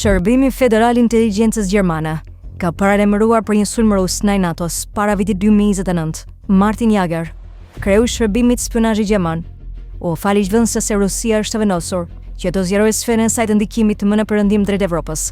Shërbimi Federal Inteligjencës Gjermane ka paralajmëruar për një sulm rus ndaj NATO-s para vitit 2029. Martin Jager, kreu i shërbimit spionazhi gjerman, u fali zhvendëse se Rusia është vendosur që të zgjerojë sferën e saj të ndikimit më në perëndim drejt Evropës.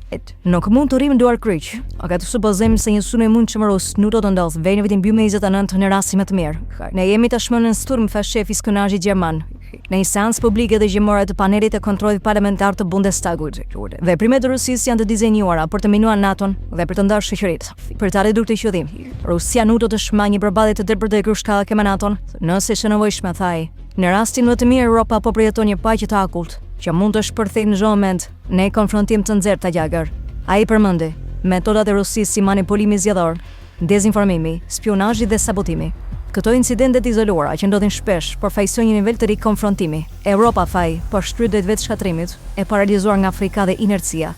Nuk mund të rrim duar kryq. Ka të supozojmë se një sulm i mundshëm rus nuk do të ndodhë në vitin 2029 në rastin më të mirë. Ne jemi tashmë në sturm, tha shefi i spionazhit gjerman në një seancë publike dhe gjimore të panelit të kontrollit parlamentar të Bundestagut. Veprimet e Rusisë janë të dizenjuara për të minuar NATO-n dhe për të ndarë shoqëritë. Për ta reduktuar qëllim, Rusia nuk do të shmangë një përballje të tërpërtër kryeshkallake me NATO-n, nëse është nevojshme, thaj. Në rastin më të mirë, Europa po përjeton një paqe të akullt, që mund të shpërthejë në çdo moment në një konfrontim të nxehtë ta Jager. Ai përmendi metodat e Rusisë si manipulimi zgjedhor, dezinformimi, spionazhi dhe sabotimi. Këto incidentet izoluara që ndodhin shpesh përfaqësojnë një nivel të ri konfrontimi. Europa faj, po shtrydh drejt vetë shkatrimit, e paralizuar nga Afrika dhe inercia.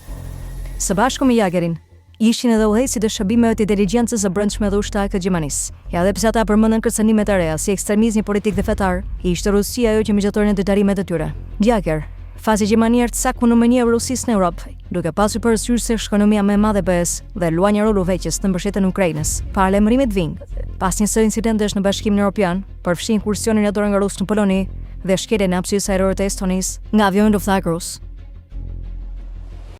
Së bashku me Jagerin, ishin edhe udhëheqësit e shërbimeve të inteligjencës së brendshme dhe ushtarake të Gjermanisë. Ja edhe pse ata përmendën kërcënimet e reja si ekstremizmi politik dhe fetar, ishte Rusia ajo që miqëtorën e detyrimet e tyre. Jager, fazi Gjermania është saktë numënia e Rusisë në Europë, duke pasur parasysh se ekonomia më e madhe e BE-s dhe luan një rol udhëheqës në mbështetjen e Ukrainës. Paralajmërimet vijnë pas një seri incidentesh në Bashkimin Evropian, përfshin inkursionin e dorë nga Rusë në Poloni dhe shkeljen e hapësirës ajrore të Estonisë nga avioni luftëtar rus.